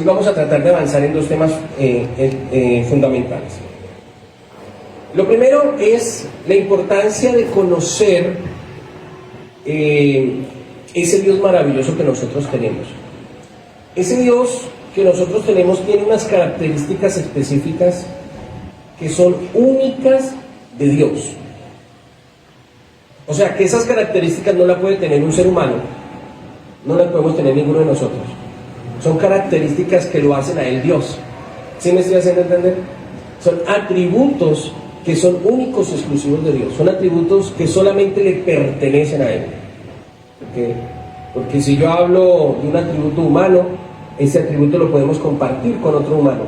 Hoy vamos a tratar de avanzar en dos temas fundamentales. Lo primero es la importancia de conocer ese Dios maravilloso que nosotros tenemos. Ese Dios que nosotros tenemos tiene unas características específicas que son únicas de Dios. O sea, que esas características no las puede tener un ser humano, no las podemos tener ninguno de nosotros. Son características que lo hacen a él Dios. ¿Sí me estoy haciendo entender? Son atributos que son únicos y exclusivos de Dios. Son atributos que solamente le pertenecen a él. Porque si yo hablo de un atributo humano, ese atributo lo podemos compartir con otro humano.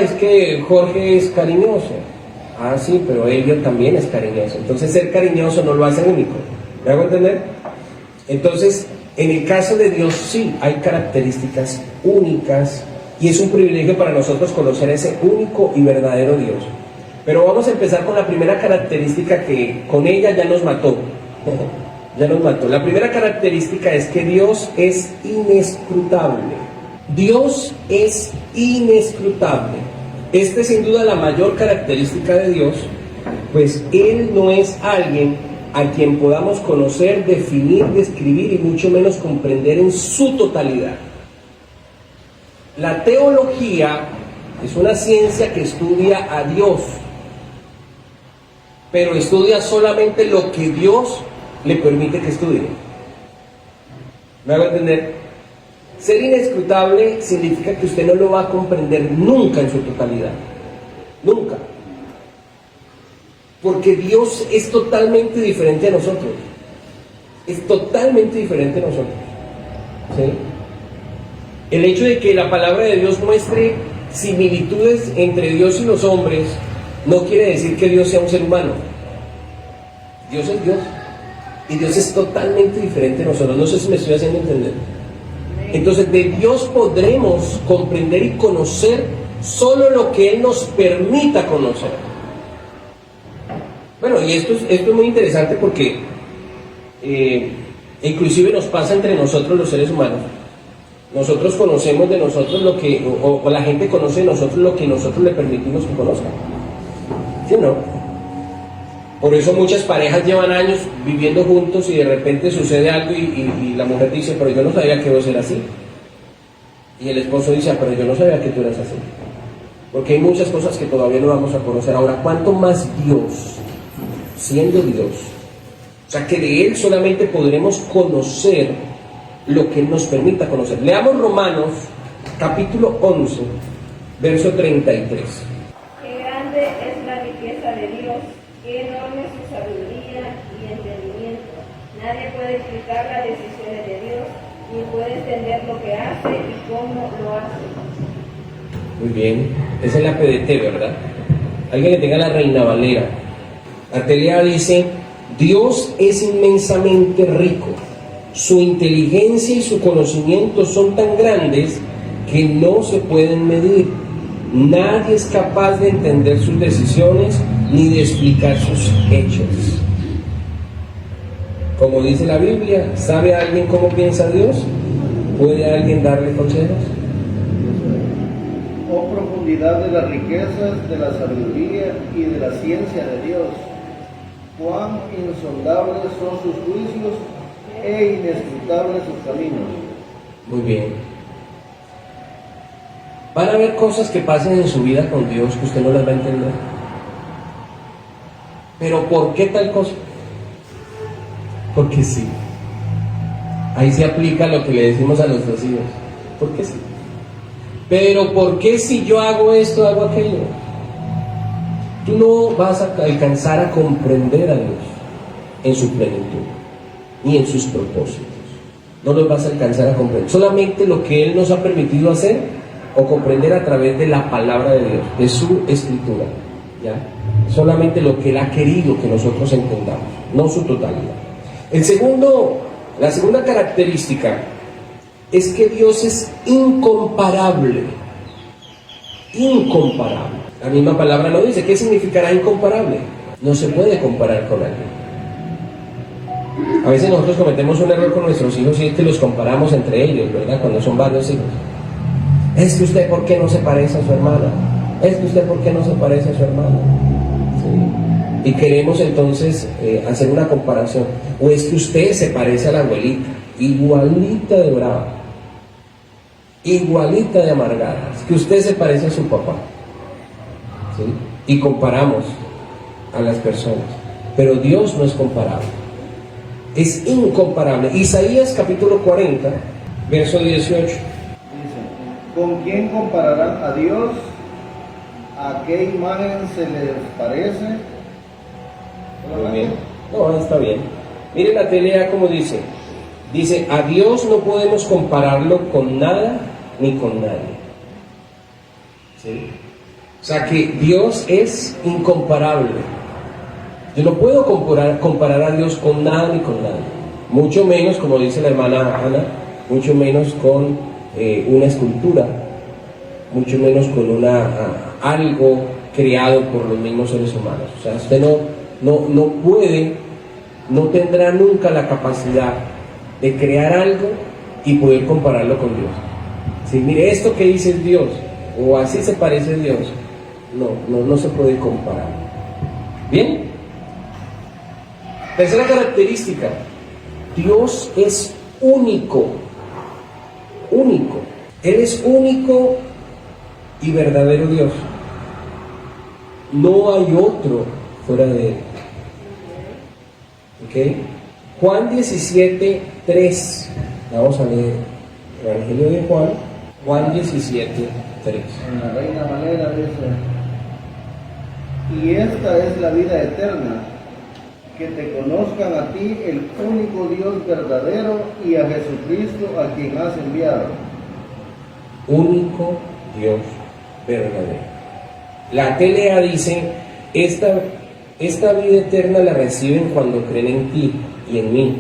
Es que Jorge es cariñoso. Sí, pero Elliot también es cariñoso. Entonces ser cariñoso no lo hace único. ¿Me hago entender? Entonces, en el caso de Dios sí hay características únicas y es un privilegio para nosotros conocer a ese único y verdadero Dios. Pero vamos a empezar con la primera característica que con ella ya nos mató. Ya nos mató. La primera característica es que Dios es inescrutable. Dios es inescrutable. Esta es sin duda la mayor característica de Dios, pues Él no es alguien a quien podamos conocer, definir, describir y mucho menos comprender en su totalidad. La teología es una ciencia que estudia a Dios, pero estudia solamente lo que Dios le permite que estudie. ¿Me hago entender? Ser inescrutable significa que usted no lo va a comprender nunca en su totalidad. Nunca. Porque Dios es totalmente diferente a nosotros. Es totalmente diferente a nosotros. ¿Sí? El hecho de que la palabra de Dios muestre similitudes entre Dios y los hombres no quiere decir que Dios sea un ser humano. Dios es Dios. Y Dios es totalmente diferente a nosotros. No sé si me estoy haciendo entender. Entonces de Dios podremos comprender y conocer solo lo que Él nos permita conocer. Bueno, y esto es muy interesante porque inclusive nos pasa entre nosotros los seres humanos. Nosotros conocemos de nosotros lo que, o la gente conoce de nosotros lo que nosotros le permitimos que conozcan. ¿Sí o no? Por eso muchas parejas llevan años viviendo juntos y de repente sucede algo y la mujer dice, pero yo no sabía que vos eras así. Y el esposo dice, pero yo no sabía que tú eras así. Porque hay muchas cosas que todavía no vamos a conocer. Ahora, ¿cuánto más Dios, siendo Dios? O sea, que de Él solamente podremos conocer lo que Él nos permita conocer. Leamos Romanos, capítulo 11, verso 33. Qué grande es la riqueza de Dios. Qué enorme su sabiduría y entendimiento. Nadie puede explicar las decisiones de Dios, ni puede entender lo que hace y cómo lo hace. Muy bien, esa es la PDT, ¿verdad? Alguien que tenga la Reina Valera. La TLA dice, Dios es inmensamente rico. Su inteligencia y su conocimiento son tan grandes que no se pueden medir. Nadie es capaz de entender sus decisiones ni de explicar sus hechos. Como dice la Biblia, ¿sabe alguien cómo piensa Dios? ¿Puede alguien darle consejos? Oh profundidad de las riquezas, de la sabiduría y de la ciencia de Dios. Cuán insondables son sus juicios e inescrutables sus caminos. Muy bien. Van a haber cosas que pasen en su vida con Dios que usted no las va a entender. Pero ¿por qué tal cosa? Porque sí. Ahí se aplica lo que le decimos a nuestros hijos. ¿Por qué sí? Pero ¿por qué si yo hago esto, hago aquello? Tú no vas a alcanzar a comprender a Dios en su plenitud, ni en sus propósitos. No los vas a alcanzar a comprender. Solamente lo que Él nos ha permitido hacer o comprender a través de la palabra de Dios, de su escritura. ¿Ya? Solamente lo que Él ha querido que nosotros entendamos, no su totalidad. La segunda característica es que Dios es incomparable. Incomparable. La misma palabra lo dice. ¿Qué significará incomparable? No se puede comparar con alguien. A veces nosotros cometemos un error con nuestros hijos y es que los comparamos entre ellos, ¿verdad? Cuando son varios hijos. Es que usted, ¿por qué no se parece a su hermana? Es que usted, ¿por qué no se parece a su hermano? ¿Sí? Y queremos entonces hacer una comparación. O es que usted se parece a la abuelita, igualita de brava, igualita de amargada. Es que usted se parece a su papá. ¿Sí? Y comparamos a las personas. Pero Dios no es comparable. Es incomparable. Isaías capítulo 40, verso 18. Dice, ¿con quién compararán a Dios? ¿A qué imagen se les parece? Muy bien. No, está bien. Mire la TLA como dice. Dice, a Dios no podemos compararlo con nada ni con nadie. ¿Sí? O sea que Dios es incomparable. Yo no puedo comparar a Dios con nada ni con nadie. Mucho menos, como dice la hermana Ana, mucho menos con una escultura, mucho menos con algo creado por los mismos seres humanos. O sea, usted no puede, no tendrá nunca la capacidad de crear algo y poder compararlo con Dios. Si mire, esto que dice Dios, o así se parece Dios, no se puede comparar. ¿Bien? Tercera característica, Dios es único, único. Él es único y verdadero Dios. No hay otro fuera de Él. ¿Ok? Juan 17, 3. Vamos a leer el Evangelio de Juan. Juan 17, 3. En la Reina Valera dice, y esta es la vida eterna, que te conozcan a ti, el único Dios verdadero, y a Jesucristo a quien has enviado. Único Dios verdadero. La TLA dice, esta vida eterna la reciben cuando creen en ti y en mí.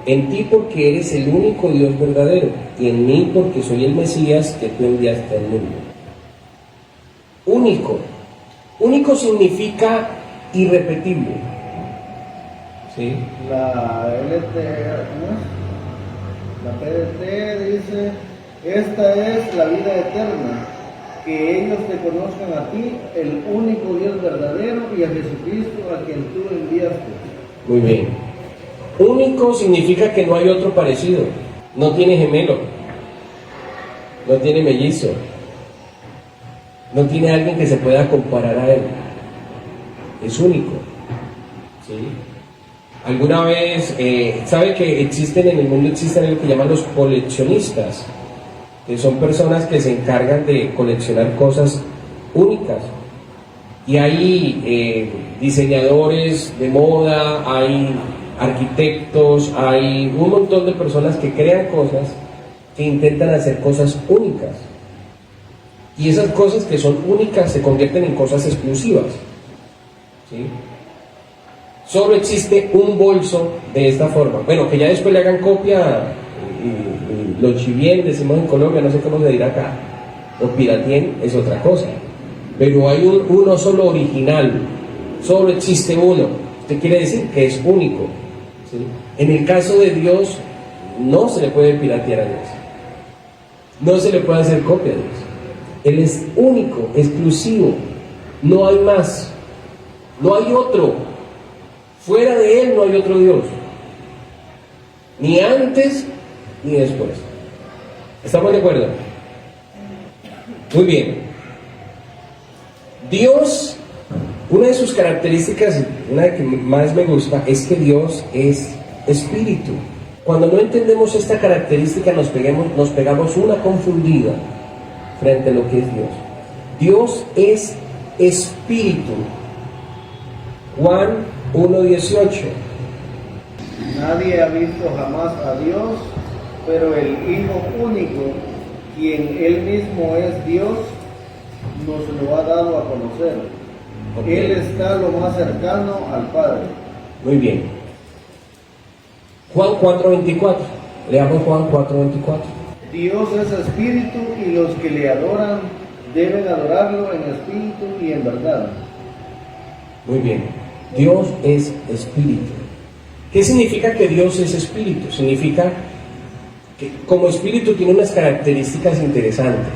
En ti porque eres el único Dios verdadero, y en mí porque soy el Mesías que tú enviaste al mundo. Único. Único significa irrepetible. ¿Sí? La LT, la PDT dice, esta es la vida eterna, que ellos te conozcan a ti, el único Dios verdadero, y a Jesucristo a quien tú enviaste. Muy bien. Único significa que no hay otro parecido. No tiene gemelo. No tiene mellizo. No tiene alguien que se pueda comparar a él. Es único. ¿Sí? Alguna vez, ¿sabe que existen en el mundo algo que llaman los coleccionistas? Que son personas que se encargan de coleccionar cosas únicas. Y hay diseñadores de moda, hay arquitectos, hay un montón de personas que crean cosas, que intentan hacer cosas únicas. Y esas cosas que son únicas se convierten en cosas exclusivas. ¿Sí? Solo existe un bolso de esta forma. Bueno, que ya después le hagan copia, lo chivien, decimos en Colombia, no sé cómo se dirá acá, o piratien, es otra cosa. Pero hay uno solo original, solo existe uno. Esto quiere decir que es único. ¿Sí? En el caso de Dios, no se le puede piratear a Dios. No se le puede hacer copia a Dios. Él es único, exclusivo. No hay más. No hay otro. Fuera de Él no hay otro Dios. Ni antes ni después. ¿Estamos de acuerdo? Muy bien. Dios, una de sus características, una de que más me gusta, es que Dios es espíritu. Cuando no entendemos esta característica nos pegamos una confundida frente a lo que es Dios. Dios es espíritu. Juan 1:18. Nadie ha visto jamás a Dios, pero el Hijo único, quien Él mismo es Dios, nos lo ha dado a conocer. Okay. Él está lo más cercano al Padre. Muy bien. Juan 4:24. Leamos Juan 4:24. Dios es espíritu y los que le adoran deben adorarlo en espíritu y en verdad. Muy bien. Dios es espíritu. ¿Qué significa que Dios es espíritu? Significa que como espíritu tiene unas características interesantes.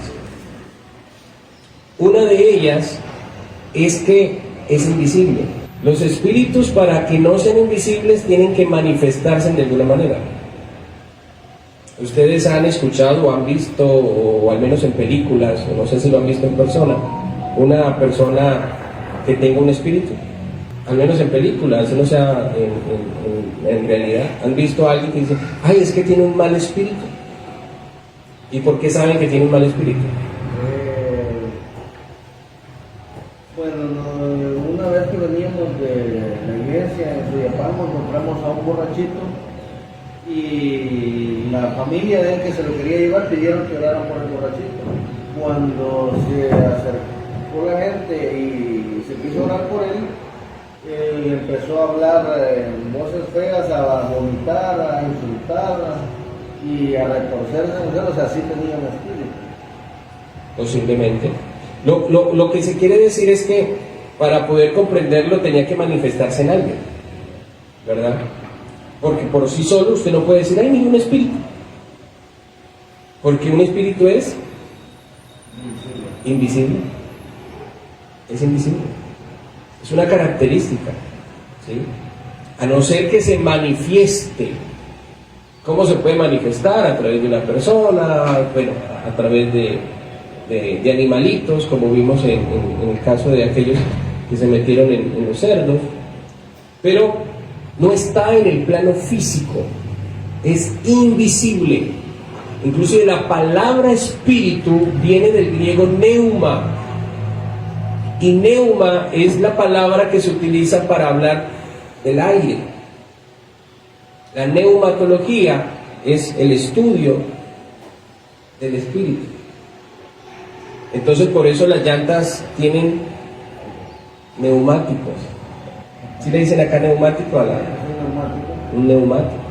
Una de ellas es que es invisible. Los espíritus, para que no sean invisibles, tienen que manifestarse de alguna manera. Ustedes han escuchado o han visto, o al menos en películas, o no sé si lo han visto en persona, una persona que tenga un espíritu. Al menos en películas, no sea en realidad. ¿Han visto a alguien que dice, ay, es que tiene un mal espíritu? ¿Y por qué saben que tiene un mal espíritu? Bueno, una vez que veníamos de la iglesia en Suyapalmo, encontramos a un borrachito y la familia de él que se lo quería llevar pidieron que oraran por el borrachito. Cuando se acercó la gente y se quiso orar por él, empezó a hablar en voces feas, a vomitar, a insultar y a retorcerse, o sea, así tenía un espíritu. Posiblemente. Lo que se quiere decir es que para poder comprenderlo tenía que manifestarse en alguien, ¿verdad? Porque por sí solo usted no puede decir, ay, mira un espíritu. Porque un espíritu es invisible. Es invisible. Es una característica, ¿sí? A no ser que se manifieste. ¿Cómo se puede manifestar? A través de una persona, bueno, a través de animalitos, como vimos en el caso de aquellos que se metieron en los cerdos, pero no está en el plano físico, es invisible. Incluso la palabra espíritu viene del griego neuma, y neuma es la palabra que se utiliza para hablar del aire. La neumatología es el estudio del espíritu. Entonces por eso las llantas tienen neumáticos. ¿Sí le dicen acá neumático a un neumático?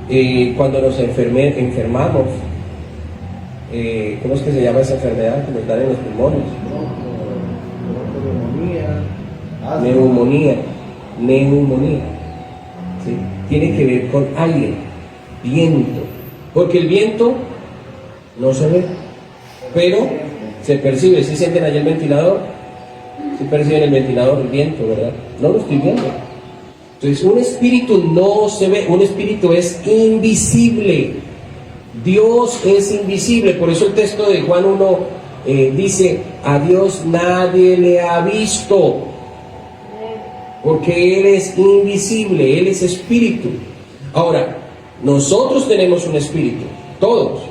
Sí. Cuando nos enfermamos, ¿cómo es que se llama esa enfermedad que nos dan en los pulmones? Neumonía. ¿Sí? Tiene que ver con aire, viento, porque el viento no se ve, pero se percibe. ¿Sí sienten allá el ventilador? ¿Sí perciben el ventilador, el viento, verdad? No lo estoy viendo. Entonces un espíritu no se ve, un espíritu es invisible. Dios es invisible, por eso el texto de Juan 1 dice, a Dios nadie le ha visto, porque Él es invisible, Él es espíritu. Ahora, nosotros tenemos un espíritu, todos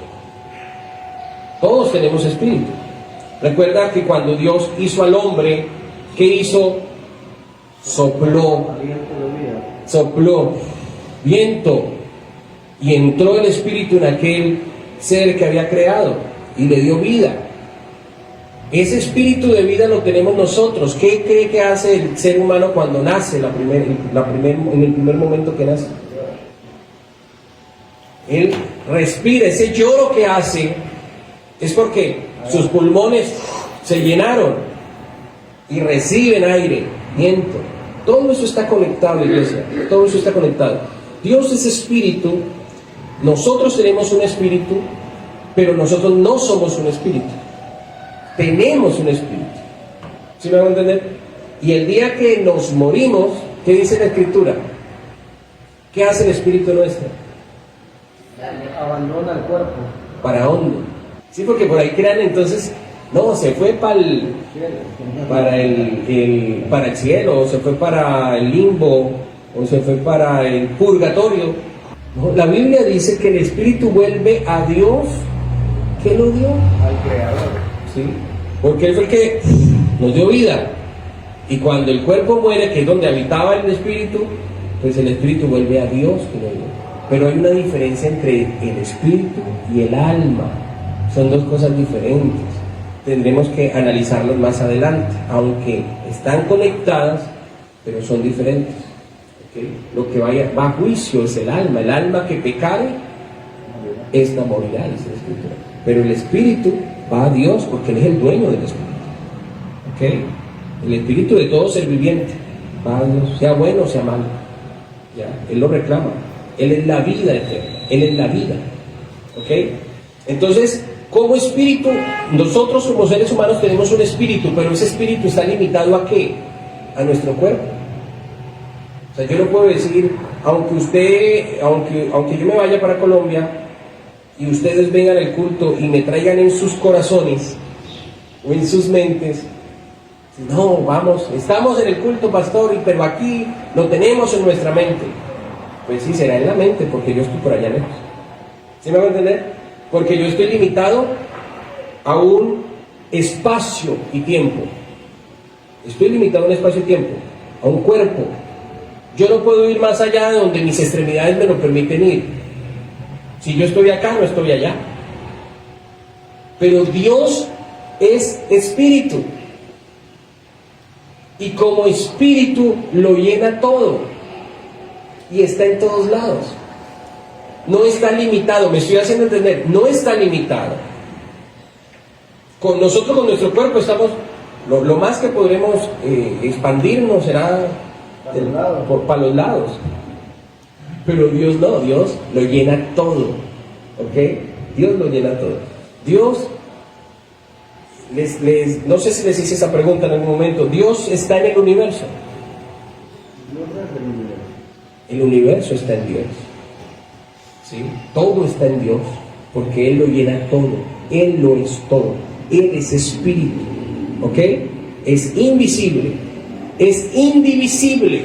tenemos espíritu. Recuerda que cuando Dios hizo al hombre, ¿qué hizo? Sopló viento, y entró el espíritu en aquel ser que había creado y le dio vida. Ese espíritu de vida lo tenemos nosotros. ¿Qué cree que hace el ser humano cuando nace, en el primer momento que nace? Él respira. Ese lloro que hace es porque sus pulmones se llenaron y reciben aire, viento. Todo eso está conectado, iglesia. Todo eso está conectado. Dios es espíritu. Nosotros tenemos un espíritu, pero nosotros no somos un espíritu. Tenemos un espíritu. ¿Sí me van a entender? Y el día que nos morimos, ¿qué dice la Escritura? ¿Qué hace el espíritu nuestro? Abandona el cuerpo. ¿Para dónde? Sí, porque por ahí crean entonces, no, se fue para el cielo, o se fue para el limbo, o se fue para el purgatorio. No, la Biblia dice que el espíritu vuelve a Dios que lo dio. Al Creador. ¿Sí? Porque Él fue el que nos dio vida. Y cuando el cuerpo muere, que es donde habitaba el espíritu, pues el espíritu vuelve a Dios que lo dio. Pero hay una diferencia entre el espíritu y el alma. Son dos cosas diferentes. Tendremos que analizarlas más adelante, aunque están conectadas, pero son diferentes. ¿Okay? Lo que va a juicio es el alma que pecare, esta morirá, dice la Escritura. Pero el espíritu va a Dios porque Él es el dueño del espíritu. ¿Okay? El espíritu de todo ser viviente va a Dios, sea bueno o sea malo. ¿Ya? Él lo reclama. Él es la vida eterna. Él es la vida. ¿Okay? Entonces, Como espíritu, nosotros como seres humanos tenemos un espíritu, pero ese espíritu está limitado ¿a qué? A nuestro cuerpo. O sea, yo no puedo decir, aunque yo me vaya para Colombia y ustedes vengan al culto y me traigan en sus corazones o en sus mentes, no, vamos, estamos en el culto, pastor, pero aquí lo tenemos en nuestra mente. Pues sí, será en la mente, porque yo estoy por allá lejos. ¿Sí me va a entender? Porque yo estoy limitado a un espacio y tiempo. Estoy limitado a un espacio y tiempo, a un cuerpo. Yo no puedo ir más allá de donde mis extremidades me lo permiten ir. Si yo estoy acá, no estoy allá. Pero Dios es espíritu. Y como espíritu lo llena todo. Y está en todos lados. No está limitado, me estoy haciendo entender, no está limitado. Con nosotros, con nuestro cuerpo, estamos, lo más que podremos expandirnos será para los lados. Pero Dios no, Dios lo llena todo. ¿Ok? Dios lo llena todo. Dios, no sé si les hice esa pregunta en algún momento, Dios está en el universo. El universo está en Dios. ¿Sí? Todo está en Dios, porque Él lo llena todo, Él lo es todo, Él es espíritu, ¿ok? Es invisible, es indivisible.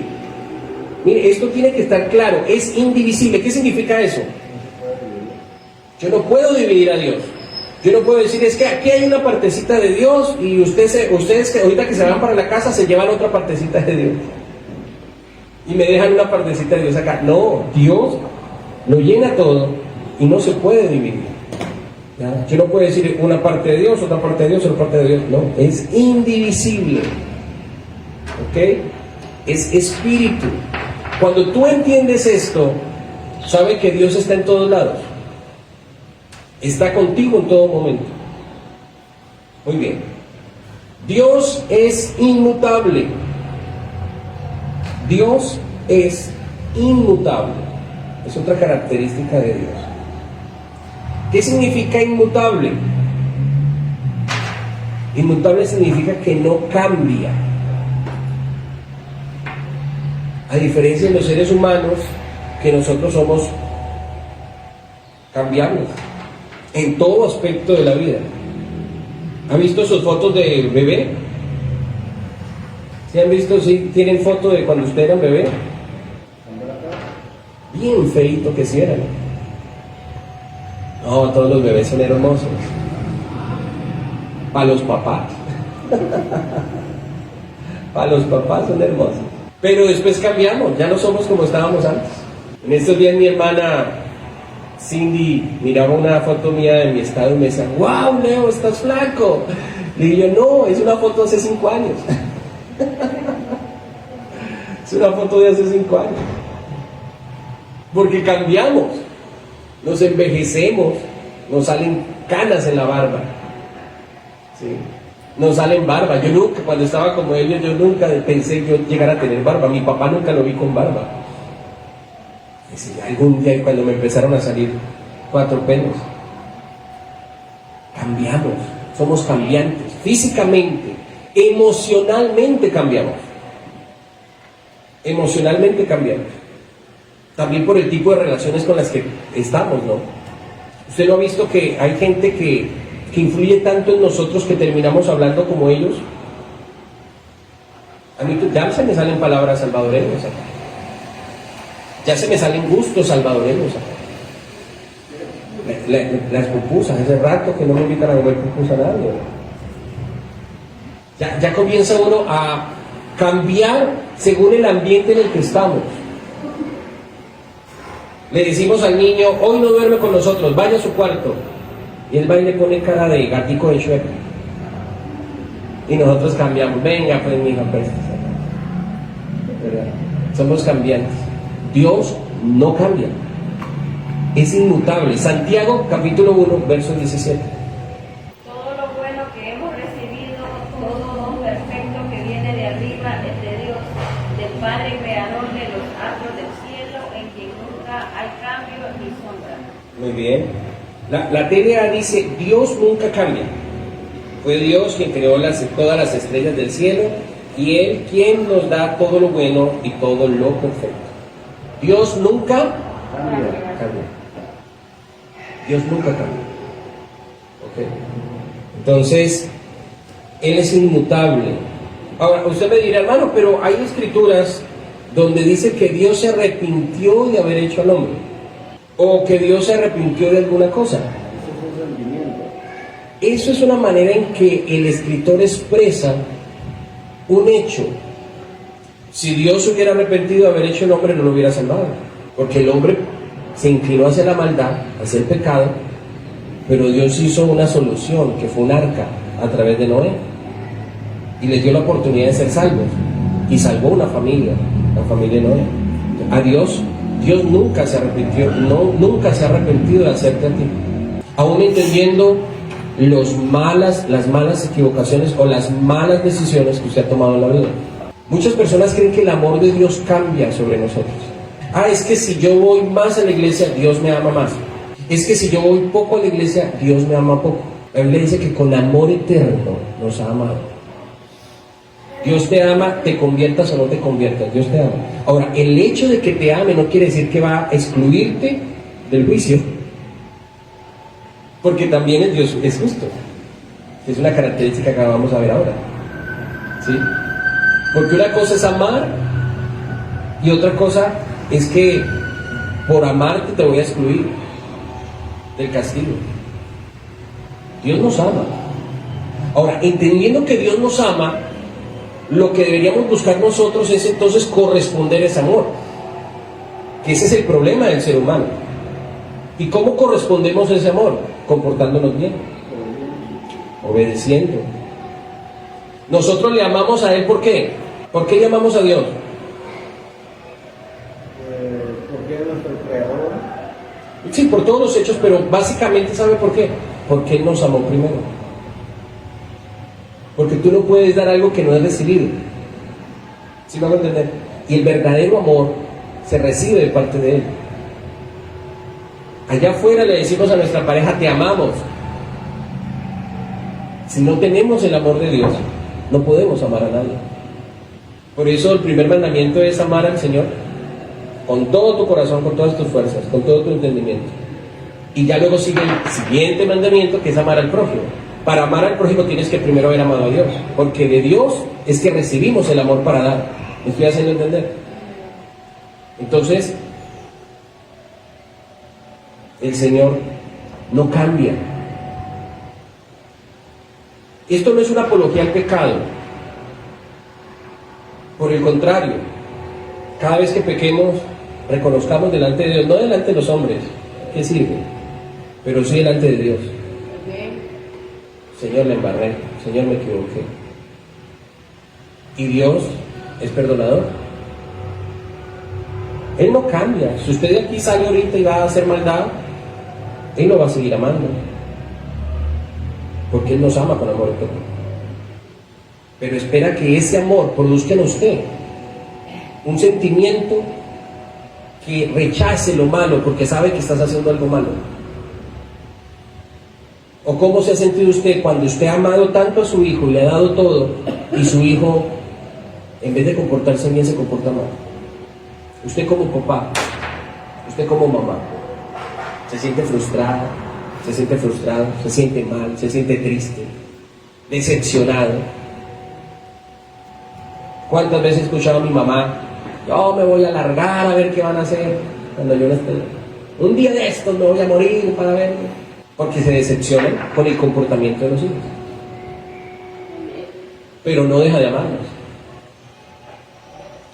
Mire, esto tiene que estar claro, es indivisible. ¿Qué significa eso? Yo no puedo dividir a Dios. Yo no puedo decir, es que aquí hay una partecita de Dios y ustedes que ahorita que se van para la casa se llevan otra partecita de Dios y me dejan una partecita de Dios acá. No, Dios lo llena todo y no se puede dividir. ¿Ya? Yo no puedo decir una parte de Dios, otra parte de Dios, otra parte de Dios. No, es indivisible. ¿Ok? Es espíritu. Cuando tú entiendes esto, sabe que Dios está en todos lados. Está contigo en todo momento. Muy bien. Dios es inmutable. Dios es inmutable. Es otra característica de Dios. ¿Qué significa inmutable? Inmutable significa que no cambia. A diferencia de los seres humanos, que nosotros somos cambiables en todo aspecto de la vida. ¿Han visto sus fotos de bebé? ¿Sí han visto? ¿Sí tienen foto de cuando usted era bebé? Bien feito que sí eran. No, todos los bebés son hermosos. Para los papás. Para los papás son hermosos. Pero después cambiamos, ya no somos como estábamos antes. En estos días mi hermana Cindy miraba una foto mía de mi estado y me decía, wow, Leo, estás flaco. Le digo, no, es una foto de hace 5 años. Es una foto de hace 5 años. Porque cambiamos, nos envejecemos, nos salen canas en la barba, ¿sí? Nos salen barba. Yo nunca, cuando estaba como ellos, yo nunca pensé yo llegar a tener barba. Mi papá nunca lo vi con barba. Algún día cuando me empezaron a salir 4 pelos, cambiamos, somos cambiantes, físicamente, emocionalmente cambiamos. Emocionalmente cambiamos. También por el tipo de relaciones con las que estamos, ¿no? ¿Usted no ha visto que hay gente que influye tanto en nosotros que terminamos hablando como ellos? A mí ya se me salen palabras salvadoreñas acá. Ya se me salen gustos salvadoreños acá. Las pupusas, hace rato que no me invitan a comer pupusas a nadie. Ya comienza uno a cambiar según el ambiente en el que estamos. Le decimos al niño, hoy no duerme con nosotros, vaya a su cuarto. Y él va y le pone cara de gatico de Shrek. Y nosotros cambiamos, venga pues mi hija, pues. Somos cambiantes. Dios no cambia. Es inmutable. Santiago capítulo 1, verso 17. Todo lo bueno que hemos recibido, todo don perfecto que viene de arriba es de Dios, del Padre Creador de los astros del cielo, en quien nunca hay cambio ni sombra. Muy bien. La TLA dice, Dios nunca cambia. Fue Dios quien creó todas las estrellas del cielo y Él quien nos da todo lo bueno y todo lo perfecto. Dios nunca cambia. Dios nunca cambia. ¿Ok? Entonces, Él es inmutable. Ahora, usted me dirá, hermano, pero hay escrituras donde dice que Dios se arrepintió de haber hecho al hombre, o que Dios se arrepintió de alguna cosa. Eso es una manera en que el escritor expresa un hecho. Si Dios hubiera arrepentido de haber hecho el hombre, no lo hubiera salvado, porque el hombre se inclinó hacia la maldad, hacia el pecado, pero Dios hizo una solución, que fue un arca, a través de Noé, y les dio la oportunidad de ser salvos, y salvó una familia, la familia de Noé. A Dios nunca se arrepintió, nunca se ha arrepentido de hacerte a ti, aún entendiendo las malas equivocaciones o las malas decisiones que usted ha tomado en la vida. Muchas personas creen que el amor de Dios cambia sobre nosotros. Es que si yo voy más a la iglesia, Dios me ama más. Es que si yo voy poco a la iglesia, Dios me ama poco. La Biblia dice que con amor eterno nos ha amado. Dios te ama, te conviertas o no te conviertas, Dios te ama. Ahora, el hecho de que te ame no quiere decir que va a excluirte del juicio, porque también Dios es justo. Es una característica que vamos a ver ahora, ¿sí? Porque una cosa es amar y otra cosa es que por amarte te voy a excluir del castigo. Dios nos ama. Ahora, entendiendo que Dios nos ama, lo que deberíamos buscar nosotros es entonces corresponder a ese amor, que ese es el problema del ser humano. ¿Y cómo correspondemos a ese amor? Comportándonos bien, obedeciendo. Nosotros le amamos a Él, ¿por qué? ¿Por qué le amamos a Dios? Porque es nuestro creador. Sí, por todos los hechos, pero básicamente, ¿sabe por qué? Porque Él nos amó primero. Porque tú no puedes dar algo que no has recibido. ¿Sí me van a entender? Y el verdadero amor se recibe de parte de Él. Allá afuera le decimos a nuestra pareja, te amamos. Si no tenemos el amor de Dios, no podemos amar a nadie. Por eso el primer mandamiento es amar al Señor con todo tu corazón, con todas tus fuerzas, con todo tu entendimiento. Y ya luego sigue el siguiente mandamiento, que es amar al prójimo. Para amar al prójimo tienes que primero haber amado a Dios, porque de Dios es que recibimos el amor para dar. ¿Me estoy haciendo entender? Entonces, el Señor no cambia. Esto no es una apología al pecado. Por el contrario, cada vez que pequemos, reconozcamos delante de Dios, no delante de los hombres, ¿qué sirve? Pero sí delante de Dios. Señor, le embarré, Señor, me equivoqué. ¿Y Dios es perdonador? Él no cambia. Si usted de aquí sale ahorita y va a hacer maldad, Él lo va a seguir amando, porque Él nos ama con amor eterno. Pero espera que ese amor produzca en usted un sentimiento que rechace lo malo, porque sabe que estás haciendo algo malo. ¿O cómo se ha sentido usted cuando usted ha amado tanto a su hijo y le ha dado todo, y su hijo, en vez de comportarse bien, se comporta mal? Usted como papá, usted como mamá, se siente frustrado, se siente mal, se siente triste, decepcionado. ¿Cuántas veces he escuchado a mi mamá? Yo me voy a largar a ver qué van a hacer cuando yo no esté. Un día de estos me voy a morir para verlo. Porque se decepcionan con el comportamiento de los hijos. Pero no deja de amarlos.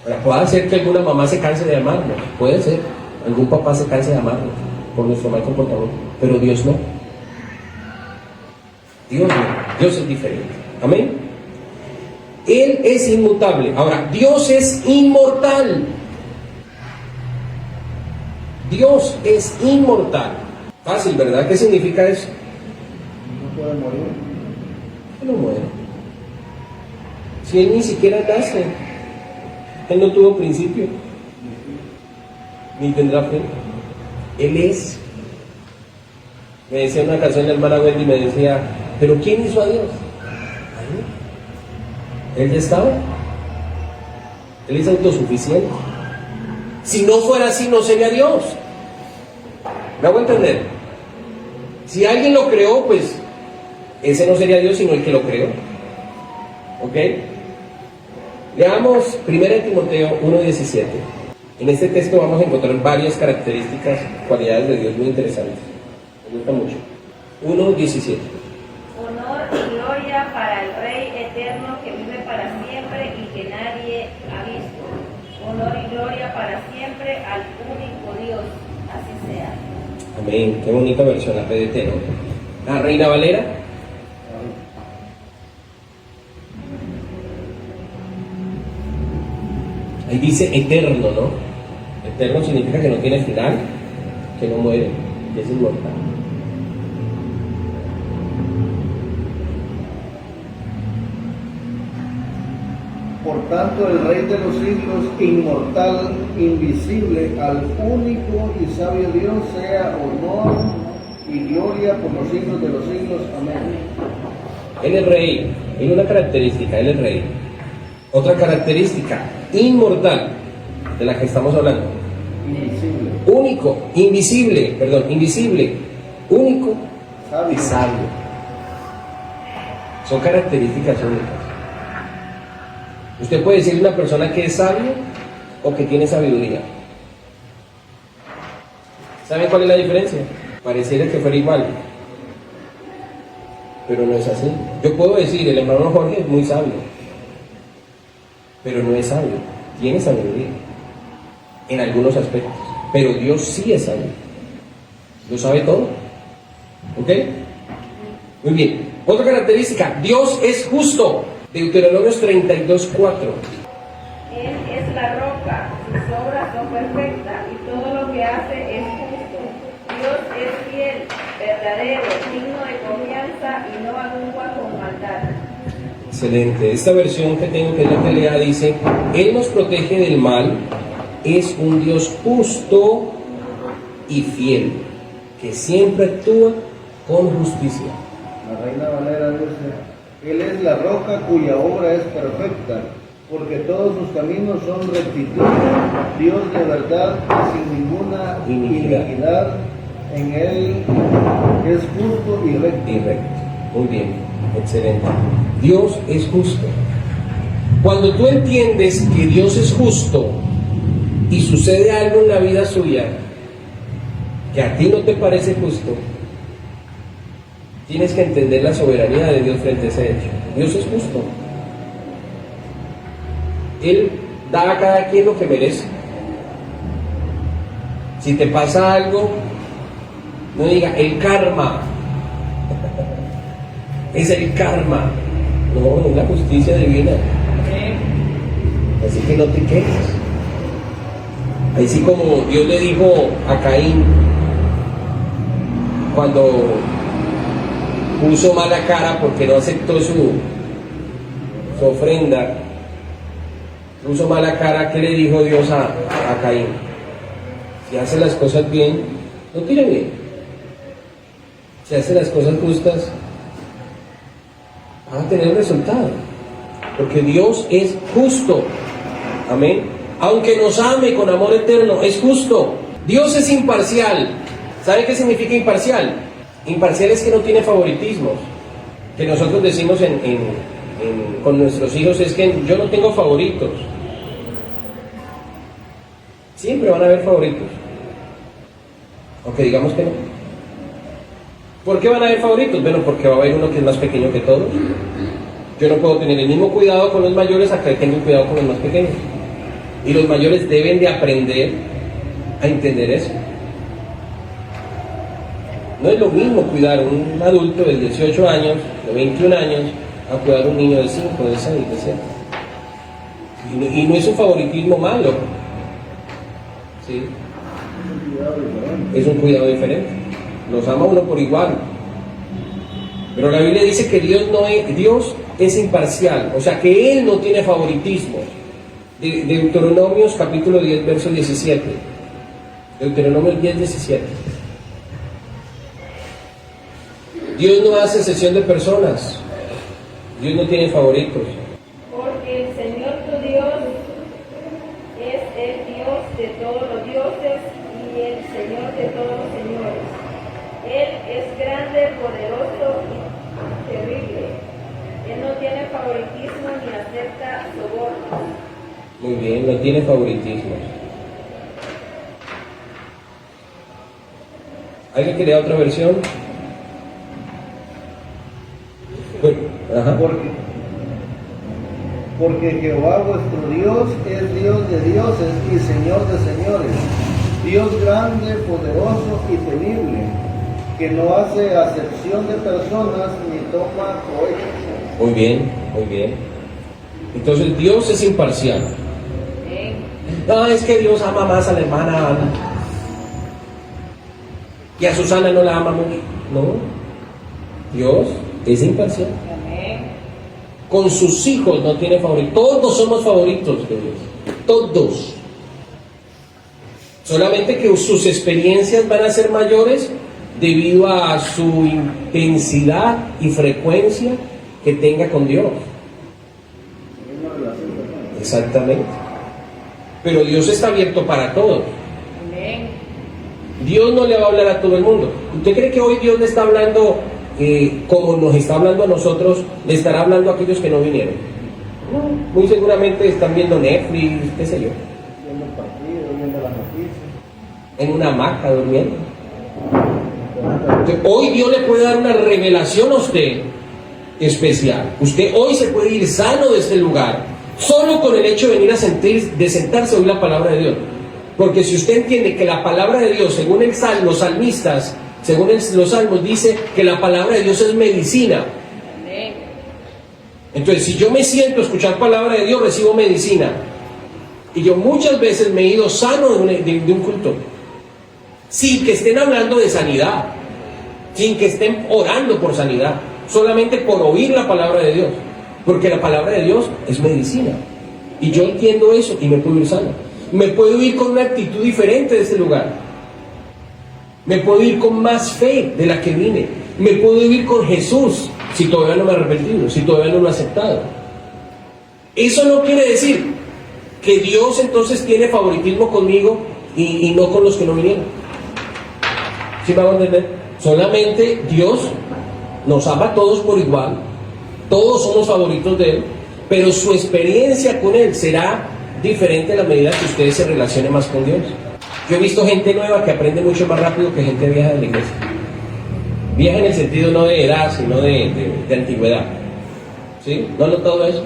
Ahora, puede ser que alguna mamá se canse de amarlos, puede ser. Algún papá se canse de amarlos por nuestro mal comportamiento. Pero Dios no. Dios no. Dios es diferente. Amén. Él es inmutable. Ahora, Dios es inmortal. Dios es inmortal. Fácil, ¿verdad? ¿Qué significa eso? No puede morir. Él no muere. Si Él ni siquiera nace, Él no tuvo principio, ni tendrá fin. Él es. Me decía una canción la hermana Wendy, me decía, ¿pero quién hizo a Dios? Él ya estaba. Él es autosuficiente. Si no fuera así, no sería Dios. ¿Me hago entender? Si alguien lo creó, pues ese no sería Dios, sino el que lo creó. ¿Ok? Leamos 1 Timoteo 1:17. En este texto vamos a encontrar varias características, cualidades de Dios muy interesantes. Me gusta mucho. 1:17. Honor y gloria para el Rey eterno que vive para siempre y que nadie ha visto. Honor y gloria para siempre al único Dios. Así sea. Amén. Qué bonita versión la PDT, ¿no? La Reina Valera. Ahí dice eterno, ¿no? Eterno significa que no tiene final, que no muere, que es inmortal. Por tanto, el Rey de los siglos, inmortal, invisible, al único y sabio Dios, sea honor y gloria por los siglos de los siglos. Amén. Él es rey. Él una característica, él es rey. Otra característica, inmortal, de la que estamos hablando. Invisible. Único, invisible, único Sabio. y sabio. Son características únicas. Usted puede decirle a una persona que es sabio o que tiene sabiduría. ¿Saben cuál es la diferencia? Pareciera que fuera igual, pero no es así. Yo puedo decir, el hermano Jorge es muy sabio, pero no es sabio, tiene sabiduría en algunos aspectos, pero Dios sí es sabio, lo sabe todo. ¿Ok? Muy bien. Otra característica, Dios es justo. Deuteronomios 32:4. Él es la roca, sus obras son perfectas y todo lo que hace es justo. Dios es fiel, verdadero, digno de confianza y no actúa con maldad. Excelente. Esta versión que tengo, que es la que lea, dice: Él nos protege del mal, es un Dios justo y fiel, que siempre actúa con justicia. La Reina Valera dice: Él es la roca cuya obra es perfecta, porque todos sus caminos son rectitud, Dios de verdad y sin ninguna iniquidad, en Él es justo y recto. Y recto. Muy bien, excelente. Dios es justo. Cuando tú entiendes que Dios es justo y sucede algo en la vida suya que a ti no te parece justo, tienes que entender la soberanía de Dios frente a ese hecho. Dios es justo. Él da a cada quien lo que merece. Si te pasa algo, no diga el karma. Es el karma. No, es la justicia divina. Así que no te quejes. Así como Dios le dijo a Caín cuando puso mala cara porque no aceptó su ofrenda, puso mala cara. ¿Qué le dijo Dios a Caín? Si hace las cosas bien, no tire bien. Si hace las cosas justas, vas a tener un resultado, porque Dios es justo. Amén. Aunque nos ame con amor eterno, es justo. Dios es imparcial. ¿Sabe qué significa imparcial? Imparcial es que no tiene favoritismos. Que nosotros decimos con nuestros hijos es que yo no tengo favoritos. Siempre van a haber favoritos, aunque digamos que no. ¿Por qué van a haber favoritos? Bueno, porque va a haber uno que es más pequeño que todos. Yo no puedo tener el mismo cuidado con los mayores a que tengo cuidado con los más pequeños. Y los mayores deben de aprender a entender eso. No es lo mismo cuidar a un adulto de 18 años, de 21 años, a cuidar a un niño de 5, de 6, de 7. Y no es un favoritismo malo. ¿Sí? Es un cuidado diferente. Los ama uno por igual. Pero la Biblia dice que Dios es imparcial, o sea que Él no tiene favoritismo. Deuteronomios capítulo 10, verso 17. Deuteronomios 10, 17. Dios no hace excepción de personas. Dios no tiene favoritos. Porque el Señor tu Dios es el Dios de todos los dioses y el Señor de todos los señores. Él es grande, poderoso y terrible. Él no tiene favoritismo ni acepta sobornos. Muy bien, no tiene favoritismo. ¿Alguien quiere otra versión? Bueno, ajá. Porque Jehová vuestro Dios es Dios de dioses y Señor de señores, Dios grande, poderoso y temible, que no hace acepción de personas ni toma provecho. Muy bien, muy bien. Entonces Dios es imparcial. No, es que Dios ama más a la hermana Ana. Y a Susana no la ama mucho. No. Dios es imparcial. Con sus hijos no tiene favoritos. Todos somos favoritos de Dios. Todos. Solamente que sus experiencias van a ser mayores debido a su intensidad y frecuencia que tenga con Dios. Exactamente. Pero Dios está abierto para todos. Dios no le va a hablar a todo el mundo. ¿Usted cree que hoy Dios le está hablando como nos está hablando a nosotros, le estará hablando a aquellos que no vinieron? No. Muy seguramente están viendo Netflix, qué sé yo. Viendo el partido, viendo las noticias. En una hamaca durmiendo. Entonces, hoy Dios le puede dar una revelación a usted especial. Usted hoy se puede ir sano de este lugar solo con el hecho de venir de sentarse a oír la palabra de Dios. Porque si usted entiende que la palabra de Dios, según los salmistas, según los salmos, dice que la palabra de Dios es medicina. Entonces, si yo me siento a escuchar palabra de Dios, recibo medicina. Y yo muchas veces me he ido sano de un culto, sin que estén hablando de sanidad, sin que estén orando por sanidad, solamente por oír la palabra de Dios. Porque la palabra de Dios es medicina. Y yo entiendo eso y me puedo ir sano. Me puedo ir con una actitud diferente de este lugar. Me puedo ir con más fe de la que vine. Me puedo ir con Jesús si todavía no me he arrepentido, si todavía no lo he aceptado. Eso no quiere decir que Dios entonces tiene favoritismo conmigo y no con los que no vinieron. ¿Sí me van a entender? Solamente Dios nos ama a todos por igual. Todos somos favoritos de Él, pero su experiencia con Él será diferente a la medida que ustedes se relacionen más con Dios. Yo he visto gente nueva que aprende mucho más rápido que gente vieja de la iglesia. Vieja en el sentido no de edad, sino de antigüedad. ¿Sí? ¿No han notado eso?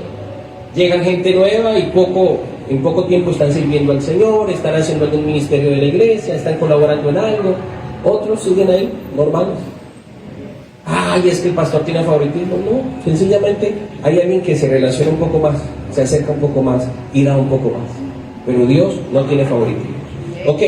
Llegan gente nueva y en poco tiempo están sirviendo al Señor, están haciendo algún ministerio de la iglesia, están colaborando en algo. Otros siguen ahí, normales. Ay, es que el pastor tiene favoritismo. No, sencillamente hay alguien que se relaciona un poco más, se acerca un poco más y da un poco más. Pero Dios no tiene favoritismo. Ok.